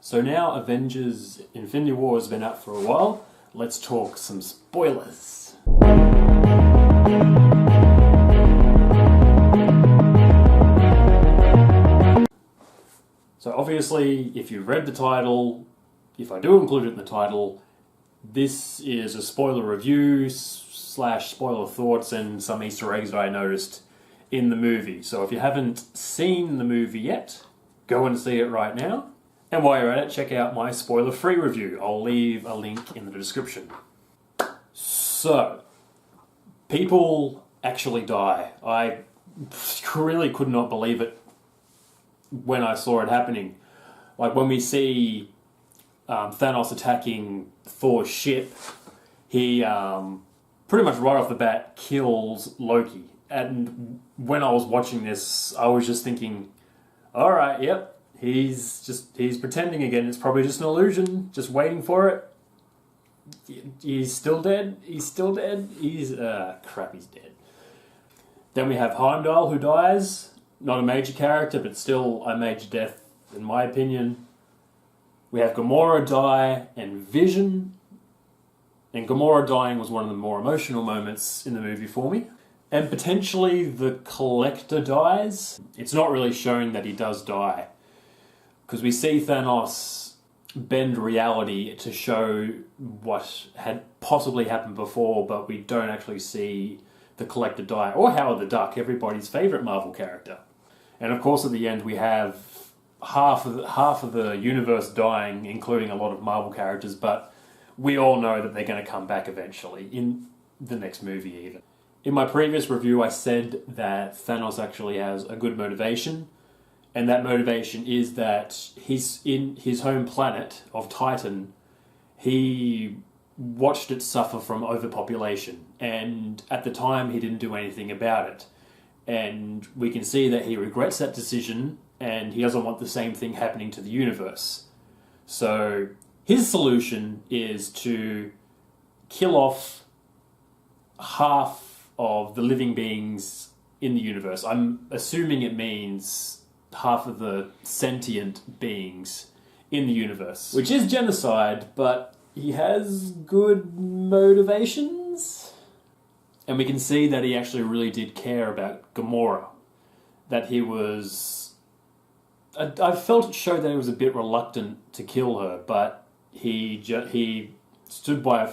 So now Avengers Infinity War has been out for a while. Let's talk some spoilers. So obviously, if you've read the title, if I do include it in the title, this is a spoiler review / spoiler thoughts and some Easter eggs that I noticed in the movie. So if you haven't seen the movie yet, go and see it right now. And while you're at it, check out my spoiler-free review. I'll leave a link in the description. So, people actually die. I really could not believe it when I saw it happening. Like when we see Thanos attacking Thor's ship, he pretty much right off the bat kills Loki. And when I was watching this, I was just thinking, alright, yep, he's pretending again. It's probably just an illusion, just waiting for it. He's still dead. He's dead. He's dead. Then we have Heimdall, who dies. Not a major character, but still a major death, in my opinion. We have Gamora die and Vision. And Gamora dying was one of the more emotional moments in the movie for me. And potentially the Collector dies. It's not really shown that he does die, because we see Thanos bend reality to show what had possibly happened before, but we don't actually see the Collector die, or Howard the Duck, everybody's favourite Marvel character. And of course at the end we have half of the universe dying, including a lot of Marvel characters, but we all know that they're going to come back eventually, in the next movie even. In my previous review I said that Thanos actually has a good motivation, and that motivation is that he's in his home planet of Titan. He watched it suffer from overpopulation, and at the time he didn't do anything about it. And we can see that he regrets that decision, and he doesn't want the same thing happening to the universe. So his solution is to kill off half of the living beings in the universe. I'm assuming it means half of the sentient beings in the universe, which is genocide, but he has good motivations. And we can see that he actually really did care about Gamora. That he was... I felt it showed that he was a bit reluctant to kill her, but he stood by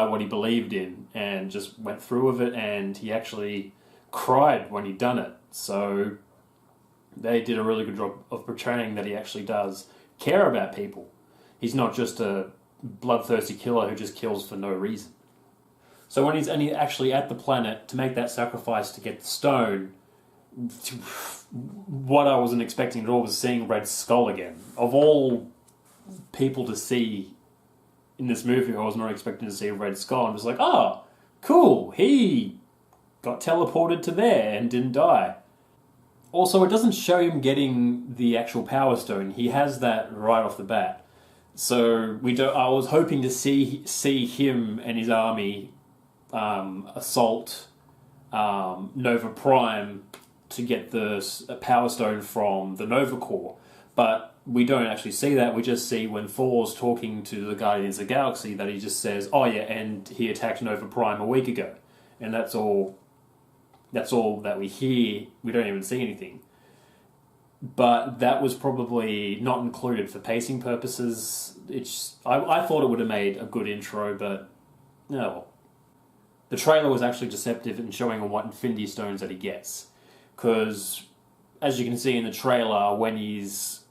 what he believed in and just went through with it, and he actually cried when he'd done it. So they did a really good job of portraying that he actually does care about people. He's not just a bloodthirsty killer who just kills for no reason. So when he's actually at the planet to make that sacrifice to get the stone, what I wasn't expecting at all was seeing Red Skull again. Of all people to see in this movie, I was not expecting to see Red Skull. I'm just like, oh, cool, he got teleported to there and didn't die. Also, it doesn't show him getting the actual Power Stone. He has that right off the bat. So I was hoping to see him and his army assault Nova Prime to get the Power Stone from the Nova Corps. But we don't actually see that. We just see when Thor's talking to the Guardians of the Galaxy that he just says, oh yeah, and he attacked Nova Prime a week ago. And that's all that we hear. We don't even see anything. But that was probably not included for pacing purposes. I thought it would have made a good intro, but no. The trailer was actually deceptive in showing on what Infinity Stones that he gets. Because, as you can see in the trailer, when he's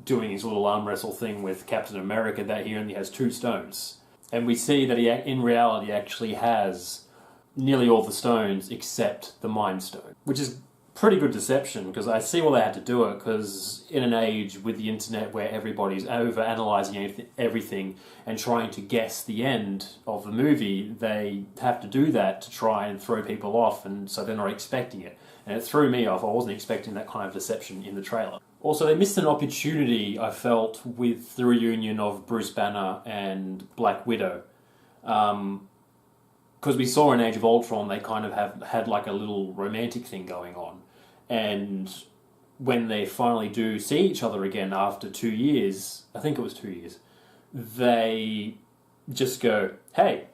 doing his little arm wrestle thing with Captain America, that he only has 2 stones. And we see that he, in reality, actually has nearly all the stones except the Mind Stone, which is pretty good deception, because I see why they had to do it, because in an age with the internet where everybody's over-analysing everything and trying to guess the end of the movie, they have to do that to try and throw people off, and so they're not expecting it. And it threw me off. I wasn't expecting that kind of deception in the trailer. Also, they missed an opportunity, I felt, with the reunion of Bruce Banner and Black Widow. Because we saw in Age of Ultron, they kind of had like a little romantic thing going on. And when they finally do see each other again after 2 years, I think it was 2 years, they just go, hey,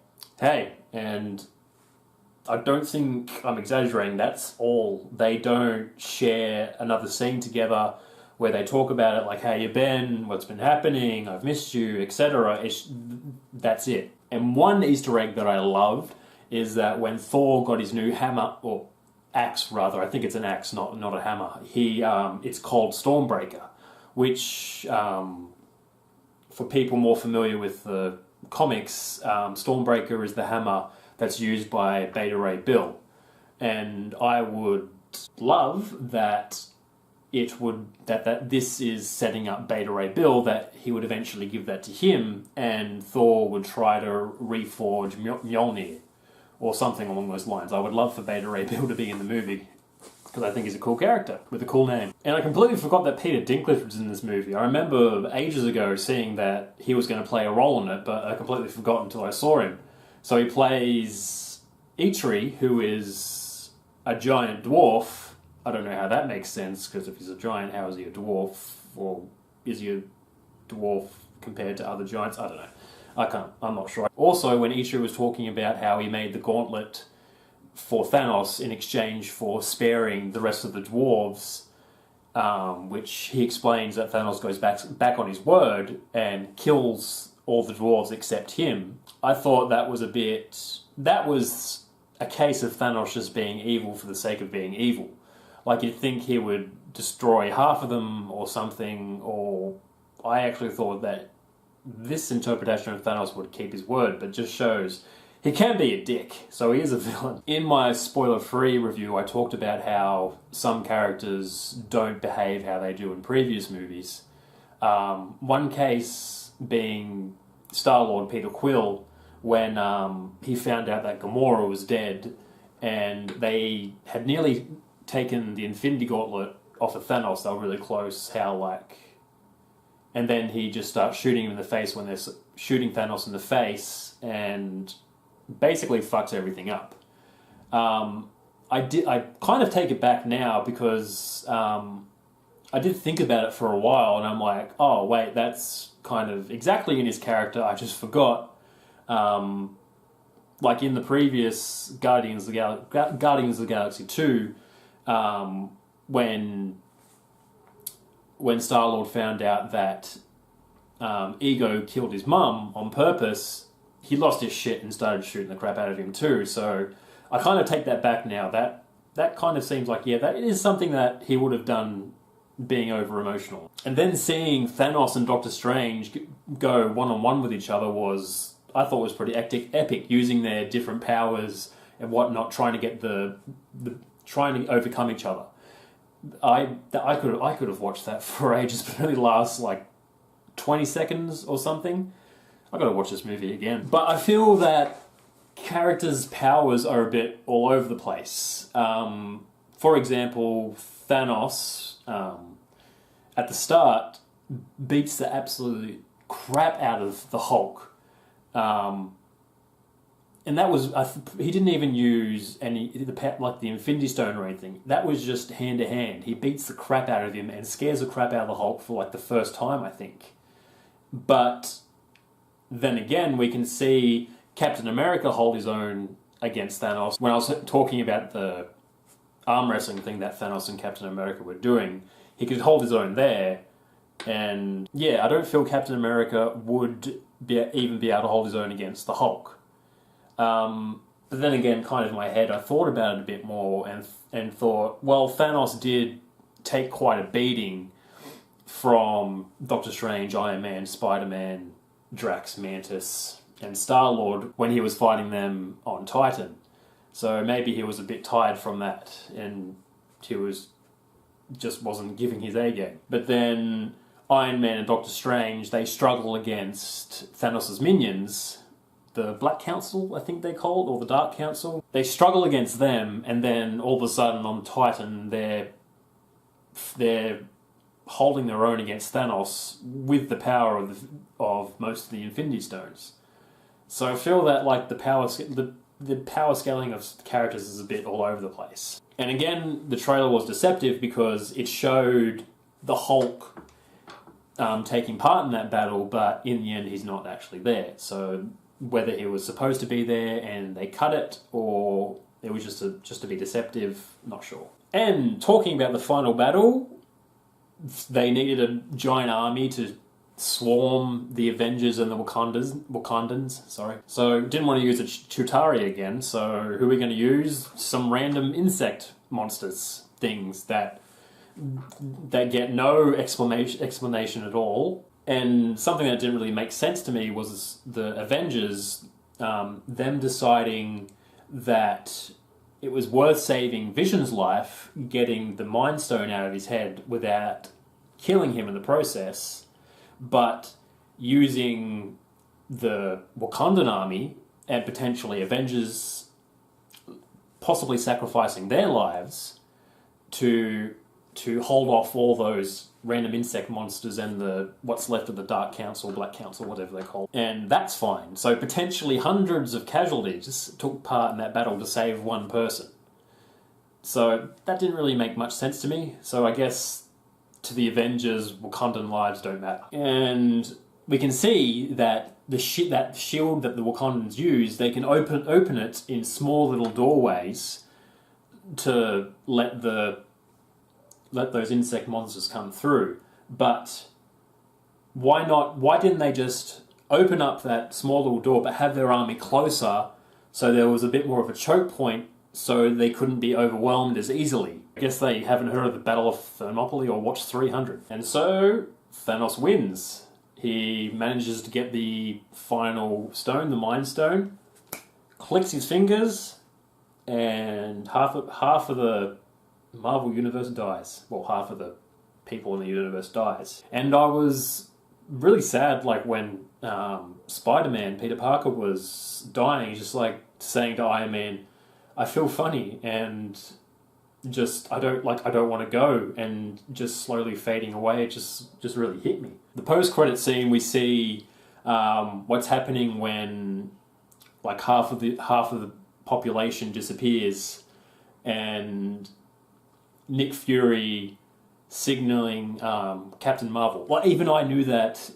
and I don't think I'm exaggerating, that's all. They don't share another scene together where they talk about it like, hey, you been, what's been happening, I've missed you, etc. That's it. And one Easter egg that I loved is that when Thor got his new hammer, or axe rather, I think it's an axe, not a hammer, it's called Stormbreaker, which, for people more familiar with the comics, Stormbreaker is the hammer that's used by Beta Ray Bill. And I would love that this is setting up Beta Ray Bill, that he would eventually give that to him, and Thor would try to reforge Mjolnir, or something along those lines. I would love for Beta Ray Bill to be in the movie, because I think he's a cool character, with a cool name. And I completely forgot that Peter Dinklage was in this movie. I remember ages ago seeing that he was going to play a role in it, but I completely forgot until I saw him. So he plays Eitri, who is a giant dwarf. I don't know how that makes sense, because if he's a giant, how is he a dwarf? Or is he a dwarf compared to other giants? I don't know. I'm not sure. Also, when Eitri was talking about how he made the gauntlet for Thanos in exchange for sparing the rest of the dwarves, which he explains that Thanos goes back on his word and kills all the dwarves except him. I thought that was a case of Thanos just being evil for the sake of being evil. Like, you'd think he would destroy half of them or something, or I actually thought that this interpretation of Thanos would keep his word, but just shows he can be a dick, so he is a villain. In my spoiler-free review, I talked about how some characters don't behave how they do in previous movies. One case being Star-Lord Peter Quill, when he found out that Gamora was dead, and they had nearly taken the Infinity Gauntlet off of Thanos. They were really close, and then he just starts shooting him in the face when they're shooting Thanos in the face, and basically fucks everything up. I kind of take it back now, because I did think about it for a while, and I'm like, oh wait, that's kind of exactly in his character. I just forgot. Like in the previous Guardians of the Galaxy 2, when Star-Lord found out that Ego killed his mum on purpose, he lost his shit and started shooting the crap out of him too. So I kind of take that back now. That kind of seems like, yeah, that is something that he would have done, being over-emotional. And then seeing Thanos and Doctor Strange go one-on-one with each other I thought was pretty epic, using their different powers and whatnot, trying to overcome each other. I could have watched that for ages, but it only lasts like 20 seconds or something. I gotta watch this movie again. But I feel that characters' powers are a bit all over the place. For example, Thanos, at the start, beats the absolute crap out of the Hulk. And that was, he didn't even use like the Infinity Stone or anything. That was just hand to hand. He beats the crap out of him and scares the crap out of the Hulk for like the first time, I think. But then again, we can see Captain America hold his own against Thanos. When I was talking about the arm wrestling thing that Thanos and Captain America were doing, he could hold his own there. And yeah, I don't feel Captain America would even be able to hold his own against the Hulk. But then again, kind of in my head, I thought about it a bit more and thought, well, Thanos did take quite a beating from Doctor Strange, Iron Man, Spider-Man, Drax, Mantis, and Star-Lord when he was fighting them on Titan. So maybe he was a bit tired from that, and he just wasn't giving his A game. But then Iron Man and Doctor Strange, they struggle against Thanos' minions, the Black Council, I think they're called, or the Dark Council. They struggle against them, and then all of a sudden on Titan, they're holding their own against Thanos with the power of most of the Infinity Stones. So I feel that like the power scaling of characters is a bit all over the place. And again, the trailer was deceptive because it showed the Hulk taking part in that battle, but in the end he's not actually there. So whether he was supposed to be there and they cut it, or it was just to be deceptive, not sure. And talking about the final battle, they needed a giant army to swarm the Avengers and the Wakandans. Sorry. So didn't want to use a Chitauri again. So who are we going to use? Some random insect monsters, things that get no explanation at all. And something that didn't really make sense to me was the Avengers, them deciding that it was worth saving Vision's life, getting the Mind Stone out of his head without killing him in the process, but using the Wakandan army and potentially Avengers possibly sacrificing their lives to hold off all those random insect monsters and what's left of the Dark Council, Black Council, whatever they call it. And that's fine. So potentially hundreds of casualties took part in that battle to save one person. So that didn't really make much sense to me. So I guess to the Avengers, Wakandan lives don't matter. And we can see that that shield that the Wakandans use, they can open it in small little doorways to let those insect monsters come through. But why not? Why didn't they just open up that small little door but have their army closer so there was a bit more of a choke point so they couldn't be overwhelmed as easily? I guess they haven't heard of the Battle of Thermopylae or watched 300. And so Thanos wins. He manages to get the final stone, the Mind Stone, clicks his fingers, and half of the Marvel Universe dies. Well, half of the people in the universe dies. And I was really sad, like, when Spider-Man, Peter Parker, was dying. He's just, like, saying to Iron Man, I feel funny, and just, I don't want to go, and just slowly fading away. It just really hit me. The post-credit scene, we see what's happening when, like, half of the population disappears, and Nick Fury signaling Captain Marvel. Well, even I knew that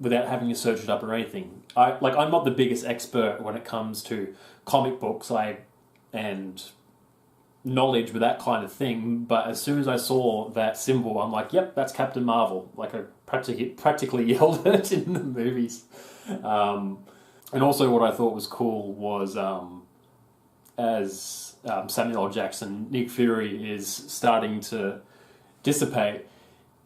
without having to search it up or anything. I'm not the biggest expert when it comes to comic books and knowledge with that kind of thing, but as soon as I saw that symbol, I'm like, yep, that's Captain Marvel. Like, I practically yelled it in the movies. And also what I thought was cool was as Samuel L. Jackson, Nick Fury is starting to dissipate,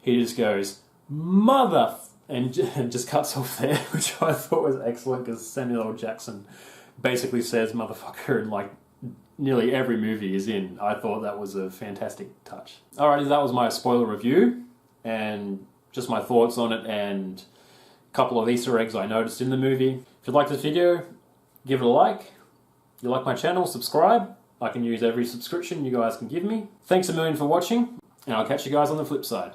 he just goes, mother, and just cuts off there, which I thought was excellent because Samuel L. Jackson basically says motherfucker in like nearly every movie he's in. I thought that was a fantastic touch. Alrighty, that was my spoiler review and just my thoughts on it and a couple of Easter eggs I noticed in the movie. If you like this video, give it a like. If you like my channel, subscribe. I can use every subscription you guys can give me. Thanks a million for watching, and I'll catch you guys on the flip side.